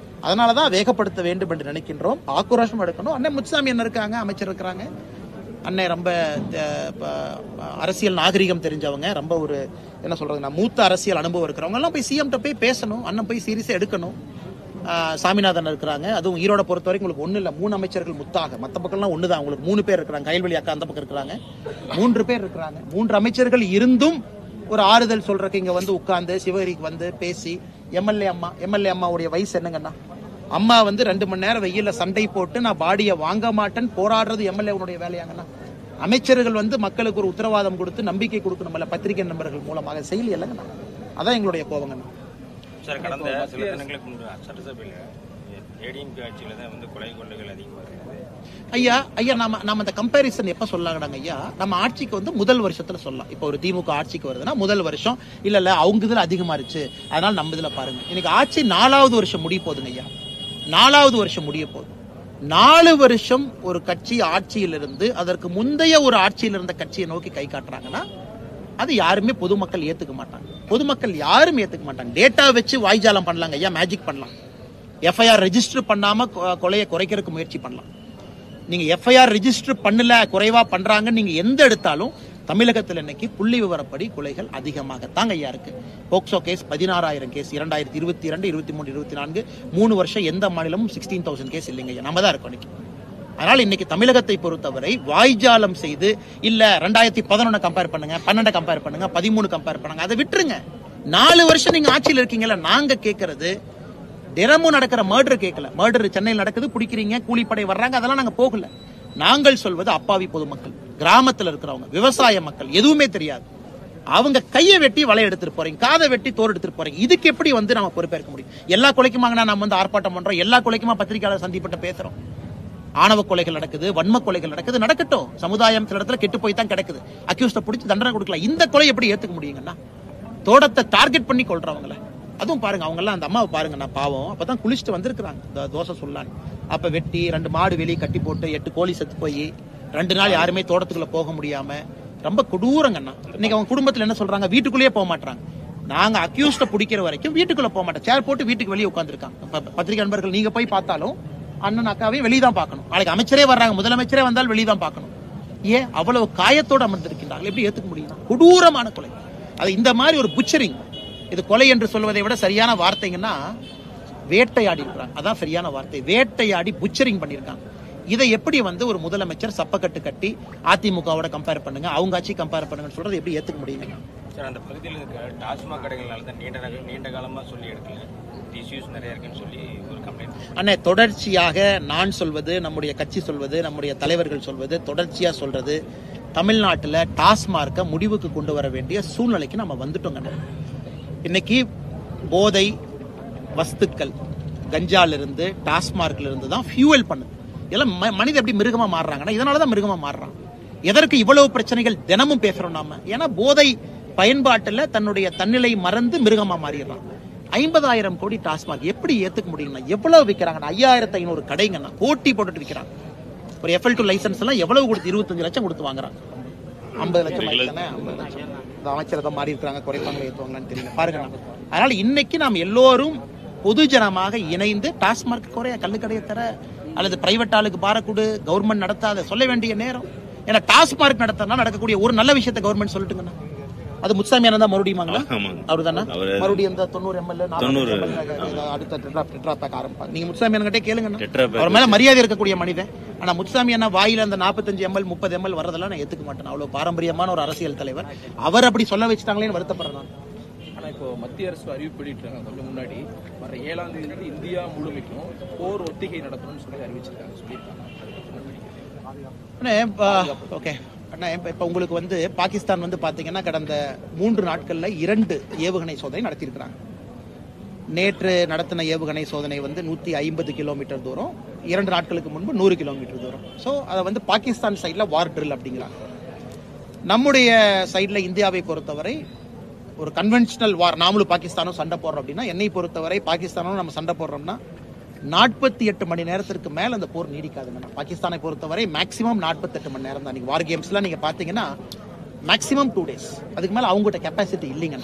அதனாலதான் வேகப்படுத்த வேண்டும் என்று நினைக்கின்றோம். ஆக்ரோஷம் எடுக்கணும். அண்ணன் முத்துசாமி என்ன இருக்காங்க, அமைச்சர் இருக்கிறாங்க. அண்ணன் ரொம்ப அரசியல் நாகரிகம் தெரிஞ்சவங்க, ரொம்ப ஒரு என்ன சொல்றதுன்னா மூத்த அரசியல் அனுபவம் இருக்கிறவங்க எல்லாம் போய் சிஎம் போய் பேசணும். அண்ணன் போய் சீரியஸா எடுக்கணும். சாமிநாதன் இருக்கிறாங்க. அதுவும் ஈரோட பொறுத்த வரைக்கும் உங்களுக்கு 1 இல்ல 3 அமைச்சர்கள் முத்தாக, மற்ற பக்கம்லாம் 1 தான். உங்களுக்கு 3 பேர் இருக்கிறாங்க. கயல்வெளி அக்கா அந்த பக்கம் இருக்கிறாங்க, 3 பேர் இருக்கிறாங்க. 3 அமைச்சர்கள் இருந்தும் ஒரு ஆறுதல் சொல்றதுக்கு இங்க வந்து உட்கார்ந்து சிவகிரிக்கு வந்து பேசி எம்எல்ஏ அம்மாவுடைய வயசு என்னங்கன்னா, அம்மா வந்து 2 மணி நேரம் வெயில சண்டை போட்டு நான் பாடியை வாங்க மாட்டேன்னு போராடுறது எம்எல்ஏ வேலையாங்கன்னா, அமைச்சர்கள் வந்து மக்களுக்கு ஒரு உத்தரவாதம் கொடுத்து நம்பிக்கை கொடுக்கணும் பத்திரிகை நண்பர்கள் மூலமாக செயலி இல்லைங்கண்ணா. அதான் எங்களுடைய கோபங்கண்ணா. சார், கடந்த சில தினங்களுக்கு முன்பு சட்டசபையில் ஏடிஎம்கே ஆட்சியில தான் வந்து கொலை கொள்ளைகள் அதிகமாக இருக்குது. ஐயா நாம அந்த கம்பேரிசன் எப்ப சொல்லலாங்கடாங்க ஐயா, நம்ம ஆட்சிக்கு வந்து முதல் வருஷத்துல சொல்லலாம். இப்போ ஒரு திமுக ஆட்சிக்கு வருதுன்னா முதல் வருஷம் இல்ல அவங்க இதுல அதிகமா இருந்துச்சு, அதனால நம்ம இதுல பாருங்க. இன்னைக்கு ஆட்சி 4வது வருஷம் முடிய போகுதுங்க ஐயா, 4வது வருஷம் முடிய போகுது. 4 வருஷம் ஒரு கட்சி ஆட்சியிலிருந்து அதற்கு முந்தைய ஒரு ஆட்சியில் இருந்த கட்சியை நோக்கி கை காட்டுறாங்கன்னா அது யாருமே பொதுமக்கள் ஏத்துக்க மாட்டாங்க. பொதுமக்கள் யாரும் ஏத்துக்க மாட்டாங்க. டேட்டா வச்சு வாய்ஜாலம் பண்ணலாங்க ஐயா, மேஜிக் பண்ணலாம். எஃப்ஐஆர் ரெஜிஸ்டர் பண்ணாம கொலையை குறைக்கிறதுக்கு முயற்சி பண்ணலாம். நீங்க எஃப்ஐஆர் ரெஜிஸ்டர் பண்ணல, குறைவா பண்றாங்க நீங்க எந்த எடுத்தாலும் தமிழகத்தில் இன்னைக்கு புள்ளி விவரப்படி கொலைகள் அதிகமாகத்தாங்க ஐயா இருக்கு. போக்சோ கேஸ் 16,000 கேஸ் 2022, 23, 24 3 வருஷம் எந்த மாநிலமும் 16,000 கேஸ் இல்லைங்க ஐயா, நம்ம தான் இருக்கோம் இன்னைக்கு. அதனால இன்னைக்கு தமிழகத்தை பொறுத்தவரை வாய்ஜாலம் செய்து இல்ல 2011 கம்பேர் பண்ணுங்க, 12 கம்பேர் பண்ணுங்க, 13 கம்பேர் பண்ணுங்க, அதை விட்டுருங்க. 4 வருஷம் நீங்க ஆட்சியில் இருக்கீங்கல்ல. நாங்க கேட்கறது தினமும் நடக்கிற மர்டர் கேட்கல. மர்டர் சென்னையில் நடக்குது, பிடிக்கிறீங்க, கூலிப்படை வர்றாங்க, அதெல்லாம் நாங்க போகல. நாங்கள் சொல்வது அப்பாவி பொதுமக்கள், கிராமத்தில் இருக்கிறவங்க, விவசாய மக்கள், எதுவுமே தெரியாது. அவங்க கையை வெட்டி வலை எடுத்துட்டு போறீங்க, காதை வெட்டி தோர் எடுத்துட்டு போறீங்க. இதுக்கு எப்படி வந்து நம்ம பொறுப்பேற்க முடியும்? எல்லா கொலைக்குமாங்கன்னா நம்ம வந்து ஆர்ப்பாட்டம் பண்றோம், எல்லா கொலைக்குமா பத்திரிகையாளர் சந்திப்பட்ட பேசுறோம். ஆணவ கொலைகள் நடக்குது, வன்ம கொலைகள் நடக்குது, நடக்கட்டும். சமுதாயம் சில இடத்துல கெட்டு போய் தான் கிடக்குது. அக்யூஸ்ட பிடிச்சி தண்டனை கொடுக்கலாம். இந்த கொலை எப்படி ஏத்துக்க முடியுங்கன்னா, தோட்டத்தை டார்கெட் பண்ணி கொள்றவங்கள. அதுவும் பாருங்க, அவங்க எல்லாம் அந்த அம்மாவை பாருங்க, நான் பாவம் அப்பதான் குளிச்சுட்டு வந்திருக்காங்க தோசை சொல்லான்னு. அப்ப வெட்டி 2 மாடு வெளியே கட்டி போட்டு 8 கோழி செத்து போய் 2 நாள் யாருமே தோட்டத்துக்குள்ள போக முடியாம ரொம்ப கொடூரங்கண்ணா. இன்னைக்கு அவங்க குடும்பத்துல என்ன சொல்றாங்க, வீட்டுக்குள்ளேயே போக மாட்டாங்க. நாங்க அக்யூஸ்ட பிடிக்கிற வரைக்கும் வீட்டுக்குள்ள போக மாட்டோம். சேர் போட்டு வீட்டுக்கு வெளியே உட்காந்துருக்காங்க. பத்திரிகை நண்பர்கள் நீங்க போய் பார்த்தாலும் அண்ணன் அக்காவையும் வெளியே தான் பார்க்கணும். நாளைக்கு அமைச்சரே வர்றாங்க, முதலமைச்சரே வந்தால் வெளியே தான் பார்க்கணும். ஏன் அவ்வளவு காயத்தோடு அமர்ந்திருக்கின்றார்கள்? எப்படி ஏத்துக்க முடியும்? கொடூரமான கொலை. அது இந்த மாதிரி ஒரு புச்சரிங். இது கொலை என்று சொல்வதை விட சரியான வார்த்தைங்கன்னா வேட்டையாடி இருக்கிறாங்க. அதான் சரியான வார்த்தை. வேட்டையாடி புச்சரிங் பண்ணியிருக்காங்க. இதை எப்படி ஒரு முதலமைச்சர் சப்பக்கட்டு கட்டி அதிமுகவோட கம்பேர் பண்ணுங்க, அவங்க ஆட்சி கம்பேர் பண்ணுங்கன்னு சொல்றது எப்படி ஏத்துக்க முடியுங்க? சார், அந்த பகுதியில் இருக்க டாஸ்மாக் கடைகள்னால தான் நீண்ட காலமா சொல்லி எடுக்கல, இஷ்யூஸ் நிறைய இருக்குன்னு சொல்லி ஒரு கம்ப்ளைண்ட். அண்ணே, தொடர்ச்சியாக நான் சொல்வது, நம்முடைய கட்சி சொல்வது, நம்முடைய தலைவர்கள் சொல்வது, தொடர்ச்சியா சொல்றது, தமிழ்நாட்டில் டாஸ்மார்க்கை முடிவுக்கு கொண்டு வர வேண்டிய சூழ்நிலைக்கு நம்ம வந்துட்டோங்க. இன்னைக்கு போதை வஸ்துக்கள் கஞ்சால இருந்து டாஸ்மார்க்ல இருந்து தான் ஃபியூவல் பண்ணுது. இதெல்லாம் மனித எப்படி மிருகமா மாறுறாங்கன்னா இதனாலதான் மிருகமா மாறுறான். எதற்கு இவ்வளவு பிரச்சனைகள் தினமும் பேசுறோம் நாம? ஏன்னா போதை பயன்பாட்டுல தன்னுடைய தன்னிலை மறந்து மிருகமா மாறிடுறான். 50,000 கோடி டாஸ்மாக் எப்படி ஏத்துக்க முடியும்னா? எவ்வளவு விற்கிறாங்க? 5,500 கடைங்கன்னா போட்டி போட்டுட்டு விற்கிறாங்க. ஒரு FL2 லைசன்ஸ் எல்லாம் எவ்வளவு கொடுத்து 25 லட்சம் கொடுத்து வாங்குறாங்க. 50 லட்சம் 50 லட்சம். அமைச்சர் தான் மாறி இருக்கிறாங்க, குறைப்பாங்களா ஏற்றுவாங்களான்னு தெரியல பாருங்க. அதனால இன்னைக்கு நாம் எல்லோரும் பொதுஜனமாக இணைந்து டாஸ்மாக் குறைய, கள்ளுக்கடையை தர அல்லது பிரைவேட் ஆளுக்கு பாரக்கூடு, கவர்மெண்ட் நடத்தாத சொல்ல வேண்டிய நேரம். ஏன்னா டாஸ்மாக் நடத்தினா நடக்கக்கூடிய ஒரு நல்ல விஷயத்தை கவர்மெண்ட் சொல்லட்டுங்கண்ணா. அது முத்துசாமி அண்ணன் தான் மறுபடியும் அவரு தானே மறுபடியும் 90 ML அடுத்த டெட்ரா பேக் ஆரம்பிப்பாங்க. நீங்க முத்துசாமி அண்ணன் கிட்டே கேளுங்க. அவர் மேல மரியாதை இருக்கக்கூடிய மனிதன். ஆனா முத்துசாமி அண்ணா வாயில அந்த 45 ML 30 ML வரதெல்லாம் நான் ஏத்துக்க மாட்டேன். அவ்வளவு பாரம்பரியமான ஒரு அரசியல் தலைவர். அவர் அப்படி சொல்ல வச்சுட்டாங்களேன்னு வருத்தப்படுறேன். ஆனா இப்போ மத்திய அரசு அறிவிப்பு வெளியிட்டாங்க. கொஞ்சம் முன்னாடி வர 7ஆம் தேதி இந்தியா முழுமைக்கும் போர் ஒத்திகை நடத்தணும்னு சொல்லி அறிவிச்சிருக்காங்க, சொல்லியிருக்காங்க. ஓகே அண்ணா, இப்ப உங்களுக்கு பாகிஸ்தான் பாத்தீங்கன்னா கடந்த 3 நாட்கள்ல 2 ஏவுகணை சோதனை நடத்தியிருக்கிறாங்க. நேற்று நடத்தின ஏவுகணை சோதனை 150 கிலோமீட்டர் தூரம், 2 நாட்களுக்கு முன்பு 100 கிலோமீட்டர் தூரம். ஸோ அதை பாகிஸ்தான் சைட்ல வார் ட்ரில் அப்படிங்கிறாங்க. நம்முடைய சைட்ல இந்தியாவை பொறுத்தவரை ஒரு கன்வென்ஷனல் வார், நாமளும் பாகிஸ்தானும் சண்டை போடுறோம் அப்படின்னா, என்னை பொறுத்தவரை பாகிஸ்தானும் நம்ம சண்டை போடுறோம்னா 48 மணி நேரத்திற்கு மேல அந்த போர் நீடிக்காதுங்க. பாகிஸ்தானை பொறுத்தவரை மேக்சிமம் 48 மணி நேரம் தான். வார் கேம்ஸ்லாம் நீங்க பாத்தீங்கன்னா மேக்சிமம் 2 days, அதுக்கு மேல அவங்ககிட்ட கெப்பாசிட்டி இல்லைங்க.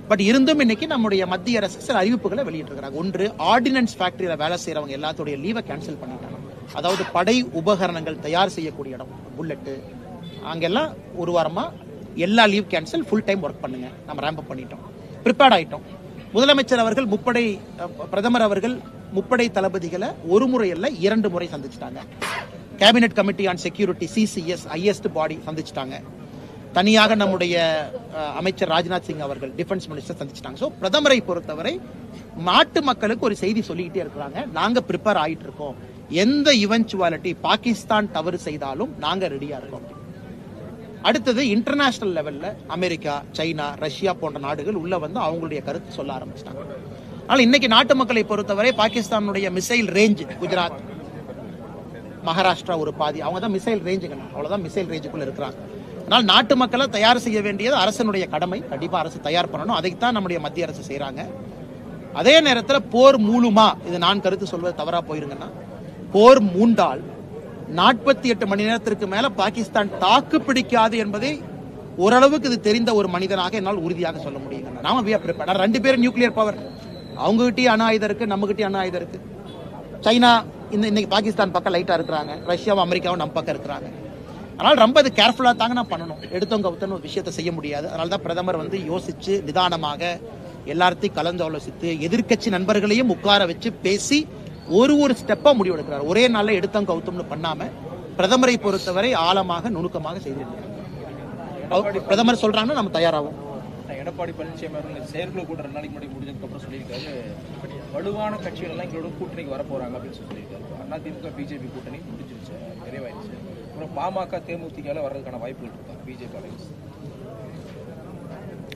பட் இருந்தும் இன்னைக்கு நம்முடைய மத்திய அரசு சில அறிவிப்புகளை வெளியிட்டிருக்கிறாங்க. ஒன்று, ஆர்டினன்ஸ் ஃபேக்டரியில வேலை செய்யறவங்க எல்லாத்துடைய லீவை கேன்சல் பண்ணிட்டாங்க. அதாவது படை உபகரணங்கள் தயார் செய்யக்கூடிய இடம், புல்லட்டு, அங்கெல்லாம் ஒரு வாரமா எல்லா leave cancel, full time work பண்ணுங்க. நம்ம ரேம்ப் அப் பண்ணிட்டோம், ப்ரிப்பேர்ட் ஆயிட்டோம். முதலமைச்சர் அவர்கள் பிரதமர் அவர்கள் முப்படை தளபதிகளை ஒரு முறை அல்ல 2 முறை சந்திச்சிட்டாங்க. Cabinet committee on security CCS highest body சந்திச்சிட்டாங்க. தனியாக நம்முடைய அமைச்சர் ராஜ்நாத் சிங் அவர்கள் டிஃபென்ஸ் மினிஸ்டர் சந்திச்சிட்டாங்க. ஸோ பிரதமரை பொறுத்தவரை நாட்டு மக்களுக்கு ஒரு செய்தி சொல்லிக்கிட்டே இருக்கிறாங்க, நாங்க ப்ரிப்பேர் ஆயிட்டு இருக்கோம், எந்த இவென்ச்சுவாலிட்டி பாகிஸ்தான் தவறு செய்தாலும் நாங்க ரெடியா இருக்கோம். அடுத்தது, இன்டர்நேஷனல் லெவல்ல அமெரிக்கா, சைனா, ரஷ்யா போன்ற நாடுகள் உள்ள அவங்களுடைய கருத்து சொல்ல ஆரம்பிச்சிட்டாங்க. ஆனால் இன்னைக்கு நாட்டு மக்களை பொறுத்தவரை பாகிஸ்தானுடைய மிசைல் ரேஞ்ச், குஜராத், மகாராஷ்டிரா ஒரு பாதி, அவங்க தான் மிசைல் ரேஞ்சுங்க, அவ்வளவுதான் மிசைல் ரேஞ்சுக்குள்ள இருக்கிறாங்க. ஆனால் நாட்டு மக்களை தயார் செய்ய வேண்டியது அரசனுடைய கடமை. கண்டிப்பா அரசு தயார் பண்ணணும், அதைத்தான் நம்முடைய மத்திய அரசு செய்யறாங்க. அதே நேரத்தில் போர் மூலுமா, இது நான் கருத்து சொல்வது தவறா போயிருங்கன்னா, போர் மூண்டால் 48 மணி நேரத்திற்கு மேல பாகிஸ்தான் தாக்கு பிடிக்காது என்பதை ஓரளவுக்கு இது தெரிந்த ஒரு மனிதனாக என்னால் உறுதியாக சொல்ல முடியுங்க. நாம 2 பேரும் நியூக்ளியர் பவர், அவங்க கிட்டே அணு ஆயுதம் இருக்கு, நம்ம கிட்டே அணு ஆயுதம் இருக்கு. சைனா இன்னைக்கு பாகிஸ்தான் பக்கம் லைட்டா இருக்கிறாங்க, ரஷ்யாவும் அமெரிக்காவும் நம்ம பக்கம் இருக்கிறாங்க. அதனால ரொம்ப அது கேர்ஃபுல்லா தாங்க நான் பண்ணணும். எடுத்தவங்க கவுத்தன்னு ஒரு விஷயத்தை செய்ய முடியாது. அதனாலதான் பிரதமர் யோசிச்சு நிதானமாக எல்லாத்தையும் கலந்து ஆலோசித்து எதிர்கட்சி நண்பர்களையும் உட்கார வச்சு பேசி ஒரு ஸ்டெப்பா முடிவு எடுக்கிறார். ஒரே நாள்ல எடுத்தவங்க கவுத்தம்னு பண்ணாம பிரதமரை பொறுத்தவரை ஆழமாக நுணுக்கமாக செய்திருக்கிறார். பிரதமர் சொல்றாங்கன்னா நம்ம தயாராகும். எடப்பாடி பழனிசாமி அவர்கள் செயற்குழு கூட்டம் 2 நாளைக்கு முன்னாடி முடிஞ்சதுக்கு அப்புறம் சொல்லியிருக்காரு, வலுவான கட்சிகள் எல்லாம் எங்களோட கூட்டணிக்கு வர போறாங்க அப்படின்னு சொல்லியிருக்காரு. அதிமுக BJP கூட்டணி முடிஞ்சிருச்சு, நிறைவாயிருச்சு. அப்புறம் பாமக தேமுதிக வர்றதுக்கான வாய்ப்புகள் இருக்கா BJP அலைன்ஸ்?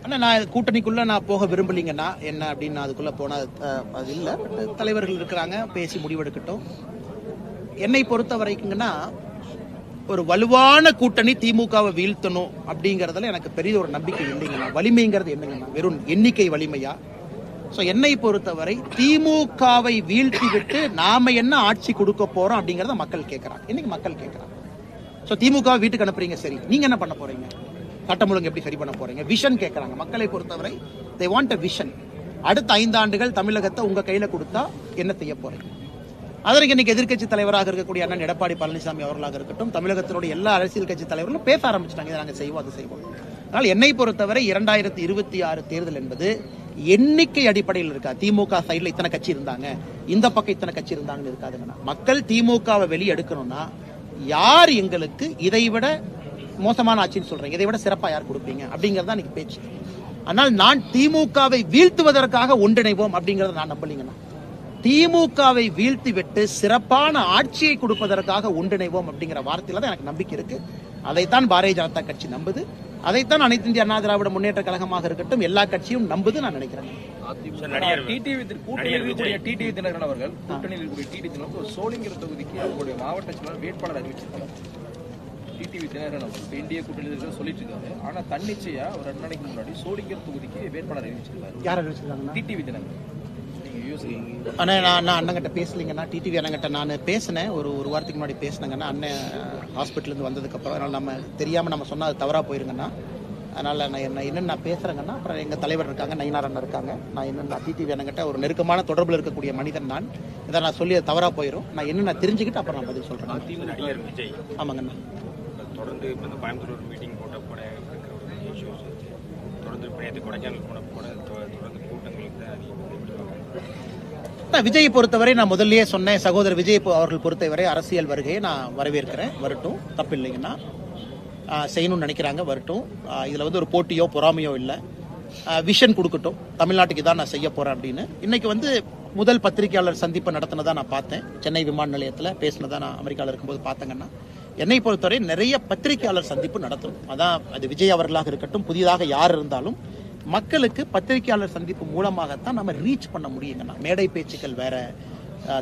ஆனால் நான் கூட்டணிக்குள்ள நான் போக விரும்பலிங்கன்னா என்ன அப்படின்னு அதுக்குள்ள போன அது இல்லை. தலைவர்கள் இருக்கிறாங்க, பேசி முடிவெடுக்கட்டும். என்னை பொறுத்த வரைக்குங்கன்னா ஒரு வலுவான கூட்டணி திமுகவை வீழ்த்தணும் அப்படிங்கறதுல எனக்கு பெரிய ஒரு நம்பிக்கை இல்லைங்கண்ணா. வலிமைங்கிறது என்னங்கண்ணா, வெறும் எண்ணிக்கை வலிமையா? சோ என்னை பொறுத்தவரை திமுகவை வீழ்த்தி விட்டு நாம என்ன ஆட்சி கொடுக்க போறோம் அப்படிங்கறத மக்கள் கேட்கறாங்க. இன்னைக்கு மக்கள் கேட்கறாங்க. சோ திமுக வீட்டுக்கு அனுப்புறீங்க, சரி, நீங்க என்ன பண்ண போறீங்க? சட்டம் ஒழுங்கு எப்படி சரி பண்ண போறீங்க? விஷன் கேட்கறாங்க. மக்களை பொறுத்தவரை they want a விஷன். அடுத்த 5 ஆண்டுகள் தமிழகத்தை உங்க கையில கொடுத்தா என்ன செய்ய போறீங்க? அதற்கு இன்னைக்கு எதிர்க்கட்சி தலைவராக இருக்கக்கூடிய அண்ணன் எடப்பாடி பழனிசாமி அவர்களாக இருக்கட்டும், தமிழகத்தினுடைய எல்லா அரசியல் கட்சி தலைவர்களும் பேச ஆரம்பிச்சிட்டாங்க. இதை நாங்க செய்வோம், அதை செய்வோம். அதனால் என்னை பொறுத்தவரை 2026 தேர்தல் என்பது எண்ணிக்கை அடிப்படையில் இருக்கா. திமுக சைடுல இத்தனை கட்சி இருந்தாங்க, இந்த பக்கம் இத்தனை கட்சி இருந்தாங்கன்னு இருக்காதுங்கன்னா, மக்கள் திமுகவை வெளியே எடுக்கணும்னா யார் எங்களுக்கு இதைவிட மோசமான ஆட்சின்னு சொல்றீங்க, இதை விட சிறப்பா யார் கொடுப்பீங்க அப்படிங்கறத இன்னைக்கு பேச்சு. ஆனால் நான் திமுகவை வீழ்த்துவதற்காக ஒன்றிணைவோம் அப்படிங்கறத நான் நம்பலீங்கண்ணா. திமுகவை வீழ்த்தி விட்டு சிறப்பான ஆட்சியை கொடுப்பதற்காக ஒன்றிணைவோம் அப்படிங்கிற வார்த்தையில தான் எனக்கு நம்பிக்கை இருக்கு. அதைத்தான் பாரதிய ஜனதா கட்சி நம்புது, அதைத்தான் அனைத்து இந்திய அண்ணா திராவிட முன்னேற்ற கழகமாக இருக்கட்டும் எல்லா கட்சியும் நம்புது நான் நினைக்கிறேன். டிடிவி தினகரன் அவர்கள் கூட்டணியில் இருக்கக்கூடிய டிடிவி தினகரன் ஒரு சோளிங்கர் தொகுதிக்கு அவங்களுடைய மாவட்ட செயலாளர் வேட்பாளர் அறிவிச்சிருக்காங்க. டிடிவி தினகரன் அவர்கள் என்டிஏ கூட்டணியில் சொல்லிட்டு இருக்காரு. ஆனா தன்னிச்சையா ஒரு 2 நாளைக்கு முன்னாடி சோளிங்கர் தொகுதிக்கு வேட்பாளர் அறிவிச்சிருக்காரு. யார் அறிவிச்சிருக்காங்க? டிடிவி தினகரன். ஆனா நான் அண்ணங்கிட்ட பேசலீங்கன்னா, டிடிவி அண்ணங்கிட்ட நான் பேசினேன், ஒரு வாரத்துக்கு முன்னாடி பேசினேங்கன்னா, அண்ணன் ஹாஸ்பிட்டல் இருந்து வந்ததுக்கு அப்புறம். அதனால நம்ம தெரியாம நம்ம சொன்னா அது தவறா போயிருங்கன்னா, அதனால நான் பேசுறேங்கன்னா, அப்புறம் எங்க தலைவர் இருக்காங்க, நயினார் அண்ணன் இருக்காங்க, நான் டிடிவி அண்ணங்கிட்ட ஒரு நெருக்கமான தொடர்புல இருக்கக்கூடிய மனிதன் நான். இதை நான் சொல்லி அது தவறா போயிடும். நான் தெரிஞ்சுக்கிட்டு அப்புறம் நான் பதில் சொல்றேன். நடிகர் விஜய் ஆமாங்கண்ணா தொடர்ந்து இப்போ இந்த கோயம்புத்தூர் மீட்டிங் போட்ட கூட இஷ்யூஸ் தொடர்ந்து நேற்று கொடைக்கானல் போட தொடர்ந்து கூட்டங்களுக்கு தான் அதிகம். விஜயை பொறுத்தவரை நான் முதல்லயே சொன்னேன், சகோதரர் விஜய் அவர்கள் பொறுத்தவரை அரசியல் வருகையை நான் வரவேற்கிறேன். வரட்டும், தப்பு இல்லைங்கன்னா செய்யணும்னு நினைக்கிறாங்க, வரட்டும். இதுல ஒரு போட்டியோ பொறாமையோ இல்லை. விஷன் கொடுக்கட்டும், தமிழ்நாட்டுக்கு இதான் நான் செய்ய போறேன் அப்படின்னு. இன்னைக்கு முதல் பத்திரிகையாளர் சந்திப்பை நடத்தினதா நான் பார்த்தேன். சென்னை விமான நிலையத்தில் பேசினதா நான் அமெரிக்காவில் இருக்கும்போது பார்த்தேங்கன்னா, என்னை பொறுத்தவரை நிறைய பத்திரிகையாளர் சந்திப்பு நடத்தணும். அதான் அது விஜய் அவர்களாக இருக்கட்டும், புதிதாக யார் இருந்தாலும் மக்களுக்கு பத்திரிகையாளர் சந்திப்பு மூலமாகத்தான் நம்ம ரீச் பண்ண முடியுங்கண்ணா. மேடை பேச்சுக்கள் வேற,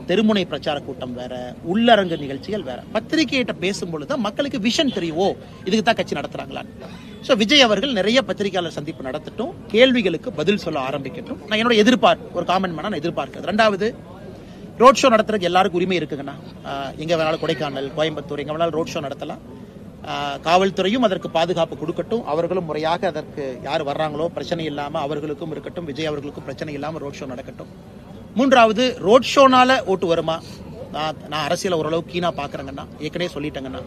தெருமுனை பிரச்சார கூட்டம் வேற, உள்ளரங்கு நிகழ்ச்சிகள் வேற. பத்திரிகையிட்ட பேசும்பொழுது மக்களுக்கு விஷன் தெரியுமோ இதுக்கு தான் கட்சி நடத்துறாங்களான்னு. ஸோ விஜய் அவர்கள் நிறைய பத்திரிகையாளர் சந்திப்பு நடத்தட்டும், கேள்விகளுக்கு பதில் சொல்ல ஆரம்பிக்கட்டும். நான் என்னோட எதிர்பார்ப்பு ஒரு காமெண்ட் பண்ண நான் எதிர்பார்க்கிறேன். 2வது, ரோட் ஷோ நடத்துறதுக்கு எல்லாருக்கும் உரிமை இருக்குங்கண்ணா. எங்க வேணாலும் கொடைக்கானல், கோயம்புத்தூர் எங்க வேணாலும் ரோட் ஷோ நடத்தலாம். காவல்துறையும் அதற்கு பாதுகாப்பு கொடுக்கட்டும். அவர்களும் முறையாக அதற்கு யார் வர்றாங்களோ பிரச்சனை இல்லாம அவர்களுக்கும் இருக்கட்டும், விஜய் அவர்களுக்கும் பிரச்சனை இல்லாம ரோட் ஷோ நடக்கட்டும். 3வது, ரோட் ஷோனால ஓட்டு வருமா? நான் அரசியல ஓரளவு கீனா பாக்குறேங்கண்ணா. ஏற்கனவே சொல்லிட்டேங்கண்ணா,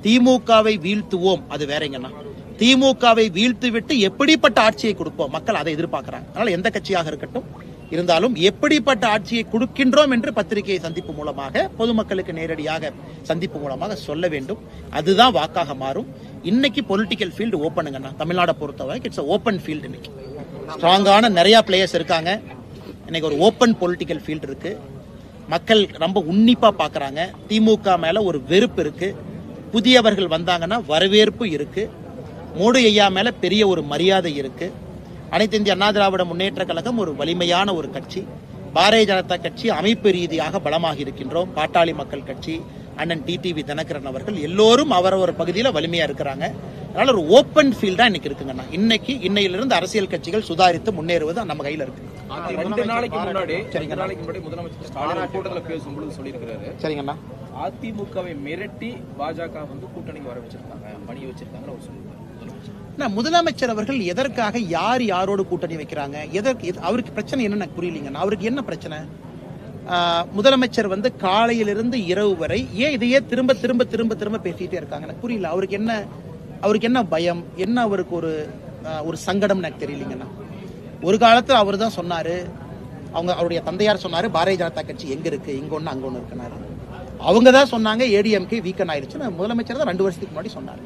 திமுகவை வீழ்த்துவோம் அது வேறங்கண்ணா. திமுகவை வீழ்த்து விட்டு எப்படிப்பட்ட ஆட்சியை கொடுப்போம், மக்கள் அதை எதிர்பார்க்கிறாங்க. அதனால எந்த கட்சியாக இருக்கட்டும் இருந்தாலும் எப்படிப்பட்ட ஆட்சியை கொடுக்கின்றோம் என்று பத்திரிகை சந்திப்பு மூலமாக பொதுமக்களுக்கு நேரடியாக சந்திப்பு மூலமாக சொல்ல வேண்டும். அதுதான் வாக்காக மாறும். இன்னைக்கு பொலிட்டிக்கல் ஃபீல்டு ஓப்பனுங்கண்ணா. தமிழ்நாடை பொறுத்தவரை இட்ஸ் ஓப்பன் ஃபீல்டு. இன்னைக்கு ஸ்ட்ராங்கான நிறைய பிளேயர்ஸ் இருக்காங்க. இன்னைக்கு ஒரு ஓப்பன் பொலிட்டிக்கல் ஃபீல்டு இருக்கு. மக்கள் ரொம்ப உன்னிப்பா பாக்குறாங்க. திமுக மேல ஒரு வெறுப்பு இருக்கு. புதியவர்கள் வந்தாங்கன்னா வரவேற்பு இருக்கு. மோடி ஐயா மேல பெரிய ஒரு மரியாதை இருக்கு. அனைத்து இந்திய அண்ணா திராவிட முன்னேற்ற கழகம் ஒரு வலிமையான ஒரு கட்சி. பாரதிய ஜனதா கட்சி அமைப்பு ரீதியாக பலமாக இருக்கின்றோம். பாட்டாளி மக்கள் கட்சி, அண்ணன் டிடிவி தினகரன் அவர்கள் எல்லோரும் அவரவர் பகுதியில் வலிமையா இருக்கிறாங்க. அதனால ஒரு ஓப்பன் ஃபீல்டா இன்னைக்கு இருக்குங்கண்ணா. இன்னையிலிருந்து அரசியல் கட்சிகள் சுதாரித்து முன்னேறுவது நம்ம கையில இருக்கு. 2 நாளைக்கு முன்னாடி முதலமைச்சர் ஸ்டாலின் கூட்டத்தில் பேசும்போது சொல்லியிருக்கிறாரு, சரிங்கண்ணா, அதிமுகவை மிரட்டி பாஜக கூட்டணிக்கு வர வச்சிருக்காங்க, பணி வச்சிருக்காங்கன்னு அவர் சொல்லியிருக்காரு. முதலமைச்சர் அவர்கள் எதற்காக யாரோடு கூட்டணி வைக்கிறாங்க, அவருக்கு பிரச்சனை என்னன்னு புரியலீங்கண்ணா. அவருக்கு என்ன பிரச்சனை? முதலமைச்சர் காலையிலிருந்து இரவு வரை ஏன் இதையே திரும்ப திரும்ப திரும்ப திரும்ப பேசிட்டே இருக்காங்க, எனக்கு புரியல. அவருக்கு என்ன பயம், என்ன அவருக்கு ஒரு சங்கடம் எனக்கு தெரியலீங்கண்ணா. ஒரு காலத்துல அவர் தான் சொன்னாரு, அவருடைய தந்தையார் சொன்னாரு, பாரதிய ஜனதா கட்சி எங்க இருக்கு, இங்க ஒண்ணு அங்க ஒண்ணு இருக்குனாரு. அவங்க தான் சொன்னாங்க ஏடிஎம்கே வீக்கன் ஆயிடுச்சுன்னு. முதலமைச்சர் தான் 2 வருஷத்துக்கு முன்னாடி சொன்னாரு.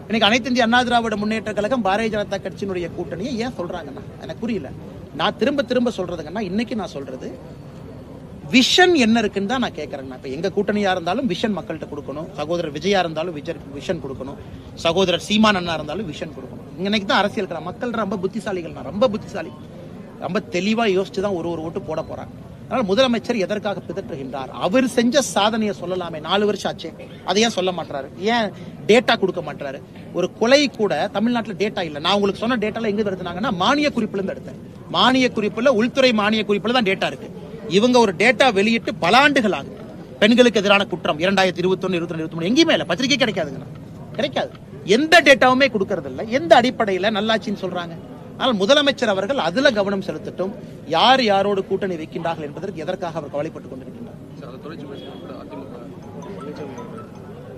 இன்னைக்கு அனைத்து இந்திய அண்ணா திராவிட முன்னேற்ற கழகம் பாரதிய ஜனதா கட்சியினுடைய கூட்டணியை ஏன் சொல்றாங்கன்னா எனக்கு புரியல. நான் திரும்ப திரும்ப சொல்றதுங்கன்னா, இன்னைக்கு நான் சொல்றது விஷன் என்ன இருக்குன்னு தான் நான் கேட்கறேன். இப்ப எங்க கூட்டணியா இருந்தாலும் விஷன் மக்கள்கிட்ட கொடுக்கணும். சகோதரர் விஜயா இருந்தாலும் விஷன் கொடுக்கணும். சகோதரர் சீமான் அண்ணா இருந்தாலும் விஷன் கொடுக்கணும். இன்னைக்கு தான் அரசியல் மக்கள் ரொம்ப புத்திசாலிகள், ரொம்ப புத்திசாலி, ரொம்ப தெளிவா யோசிச்சு தான் ஒரு ஓட்டு போட போறாங்க. அதனால முதலமைச்சர் எதற்காக பிதற்றுகின்றார்? அவர் செஞ்ச சாதனையை சொல்லலாமே. 4 வருஷம் ஆச்சு, அதை ஏன் சொல்ல மாட்டாரு? ஏன் டேட்டா கொடுக்க மாட்டாரு? ஒரு கொலை கூட தமிழ்நாட்டில் டேட்டா இல்ல. நான் உங்களுக்கு சொன்ன டேட்டால எங்க எடுத்தாங்கன்னா மானிய குறிப்புல இருந்து எடுத்தேன். மானிய குறிப்புல, உள்துறை மானிய குறிப்புல தான் டேட்டா இருக்கு. இவங்க ஒரு டேட்டா வெளியிட்டு பல ஆண்டுகள் ஆகுது. பெண்களுக்கு எதிரான குற்றம் 2021, 22, 23 எங்கேயுமே இல்ல. பத்திரிகை கிடைக்காதுங்க. கிடைக்காது. எந்த டேட்டாவுமே கொடுக்கறது இல்லை. எந்த அடிப்படையில் நல்லாட்சின்னு சொல்றாங்க? ஆனால் முதலமைச்சர் அவர்கள் அதுல கவனம் செலுத்தட்டும். யார் யாரோடு கூட்டணி வைக்கின்றார்கள் என்பதற்கு எதற்காக அவர் கவலைப்பட்டுக் கொண்டிருக்கின்றார்?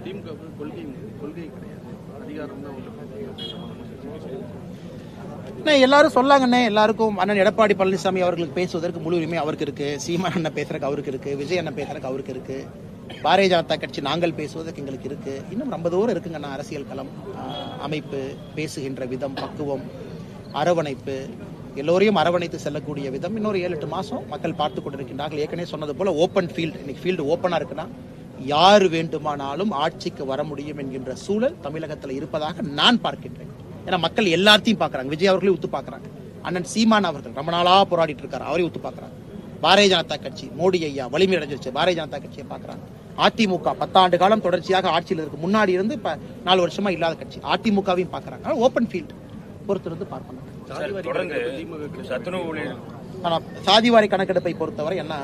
திமுக கொள்கை கிடையாது, அதிகாரம் தான் எல்லாரும் சொல்லாங்கண்ணே. எல்லாருக்கும் அண்ணன் எடப்பாடி பழனிசாமி அவர்களுக்கு பேசுவதற்கு முழு உரிமை அவருக்கு இருக்கு. சீமான் அண்ணன் பேசுறதுக்கு அவருக்கு இருக்கு. விஜய் அண்ணன் பேசுறதுக்கு அவருக்கு இருக்கு. பாரதிய ஜனதா கட்சி நாங்கள் பேசுவதற்கு எங்களுக்கு இருக்கு. இன்னும் ரொம்ப தூரம் இருக்குங்கண்ணா. அரசியல் களம், அமைப்பு, பேசுகின்ற விதம், பக்குவம், அரவணைப்பு, எல்லோரையும் அரவணைத்து செல்லக்கூடிய விதம் இன்னொரு 7-8 மாசம் மக்கள் பார்த்து கொண்டிருக்கின்றார்கள். ஏற்கனவே சொன்னது போல ஓப்பன் ஃபீல்டு, இன்னைக்கு ஃபீல்டு ஓப்பனா இருக்குன்னா யார் வேண்டுமானாலும் ஆட்சிக்கு வர முடியும் என்கின்ற சூழல் தமிழகத்தில் இருப்பதாக நான் பார்க்கின்றேன். ஏன்னா மக்கள் எல்லாத்தையும் பாக்குறாங்க. விஜய் அவர்களையும் உத்து பாக்குறாங்க. அண்ணன் சீமான் அவர்கள் ரொம்ப நாளா போராடிட்டு இருக்காரு, அவரையும் உத்து பாக்குறாங்க. பாரதிய ஜனதா கட்சி, மோடி ஐயா வலிமை அடைஞ்சிருச்சு, பாரதிய ஜனதா கட்சியை பாக்குறாங்க. அதிமுக 10 ஆண்டு காலம் தொடர்ச்சியாக ஆட்சியில் இருக்கு, முன்னாடி இருந்து இப்ப 4 வருஷமா இல்லாத கட்சி, அதிமுகவையும் பாக்குறாங்க. ஓப்பன் ஃபீல்டு பொறுத்திருந்து பார்க்கணும். ஆனா சாதிவாரி கணக்கெடுப்பை பொறுத்தவரை என்ன,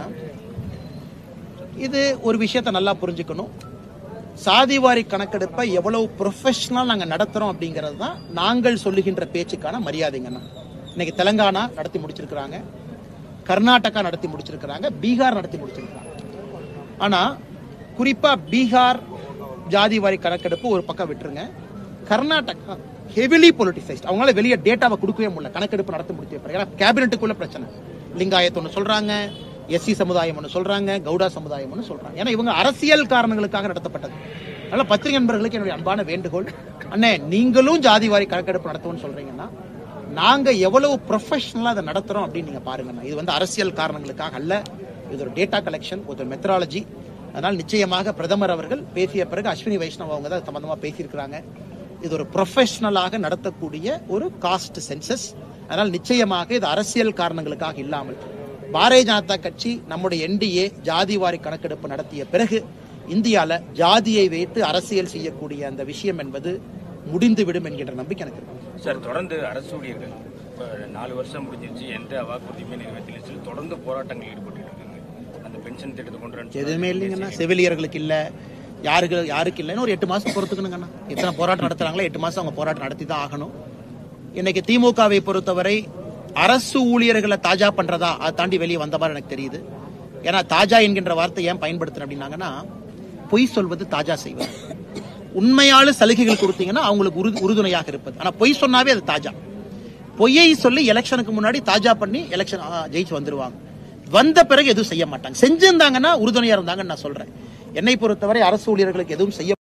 இது ஒரு விஷயத்தை நல்லா புரிஞ்சுக்கணும். சாதிவாரி கணக்கெடுப்பை எவ்வளவு ப்ரொஃபஷனல் நாங்க நடத்துறோம் அப்படிங்கிறது தான் நாங்கள் சொல்லுகின்ற பேச்சுக்கான மரியாதைங்கண்ணா. இன்னைக்கு தெலங்கானா நடத்தி முடிச்சிருக்கிறாங்க, கர்நாடகா நடத்தி முடிச்சிருக்கிறாங்க, பீகார் நடத்தி முடிச்சிருக்கிறாங்க. ஆனா குறிப்பா பீகார் ஜாதிவாரி கணக்கெடுப்பு ஒரு பக்கம் விட்டுருங்க. கர்நாடகா ஹெவிலி பொலிட்டிசைஸ்ட். அவங்களால வெளியே டேட்டாவை கொடுக்கவே முடியல. கணக்கெடுப்பு நடத்தி முடிச்சு கேபினெட்டுக்குள்ள பிரச்சனை. லிங்காயத் ஒன்று சொல்றாங்க, எஸ்சி சமுதாயம் ஒன்று சொல்றாங்க, கவுடா சமுதாயம் ஒன்று சொல்றாங்க. ஏன்னா இவங்க அரசியல் காரணங்களுக்காக நடத்தப்பட்டது. அதனால பத்திரிகை நண்பர்களுக்கு என்னுடைய அன்பான வேண்டுகோள், அண்ணே நீங்களும் ஜாதிவாரி கணக்கெடுப்பு நடத்துவோம்னு சொல்றீங்கன்னா நாங்க எவ்வளவு ப்ரொஃபஷனலா அதை நடத்துறோம் அப்படின்னு நீங்க பாருங்கண்ணா. இது வந்து அரசியல் காரணங்களுக்காக அல்ல, இது ஒரு டேட்டா கலெக்ஷன், ஒரு மெத்தடாலஜி. அதனால நிச்சயமாக பிரதமர் அவர்கள் பேசிய பிறகு அஸ்வினி வைஷ்ணவ் அவங்க தான் சம்பந்தமா பேசியிருக்கிறாங்க. இது ஒரு ப்ரொஃபஷனலாக நடத்தக்கூடிய ஒரு காஸ்ட் சென்சஸ். அதனால் நிச்சயமாக இது அரசியல் காரணங்களுக்காக இல்லாமல் பாரதிய ஜனதா கட்சி நம்முடைய என்டிஏ ஜாதிவாரி கணக்கெடுப்பு நடத்திய பிறகு இந்தியால ஜாதியை வைத்து அரசியல் செய்யக்கூடிய அந்த விஷயம் என்பது முடிந்துவிடும் என்கின்ற நம்பிக்கை எனக்கு இருக்கு. சார், தொடர்ந்து அரசு ஊழியர்கள் 4 வருஷம் முடிஞ்சிருச்சு, எந்த வாக்குறுதியுமே நிறைவேற்றல, தொடர்ந்து போராட்டங்கள் ஈடுபட்டு இருக்காங்க. அந்த பென்ஷன் திட்டத்தை கொண்டு எதுவுமே இல்லைங்கண்ணா. செவிலியர்களுக்கு இல்ல, யாருக்கு இல்லைன்னு ஒரு 8 மாசம் பொறுத்துக்கணுங்கண்ணா. எத்தனை போராட்டம் நடத்துறாங்களோ 8 மாசம் அவங்க போராட்டம் நடத்தி தான் ஆகணும். இன்னைக்கு திமுகவை பொறுத்தவரை அரசு ஊழியர்களை தாஜா பண்றதா அதை தாண்டி வெளியே வந்த மாதிரி எனக்கு தெரியுது. ஏன்னா தாஜா என்கின்ற வார்த்தை ஏன் பயன்படுத்துறேன் அப்படின்னாங்கன்னா, பொய் சொல்வது தாஜா செய்வது. உண்மையால சலுகைகள் கொடுத்தீங்கன்னா அவங்களுக்கு உறுதுணையாக இருப்பது. ஆனா பொய் சொன்னாவே அது தாஜா. பொய்யை சொல்லி எலெக்ஷனுக்கு முன்னாடி தாஜா பண்ணி எலெக்ஷன் ஜெயிச்சு வந்துருவாங்க. வந்த பிறகு எதுவும் செய்ய மாட்டாங்க. செஞ்சிருந்தாங்கன்னா உறுதுணையா இருந்தாங்கன்னு நான் சொல்றேன். என்னை பொறுத்தவரை அரசு ஊழியர்களுக்கு எதுவும் செய்ய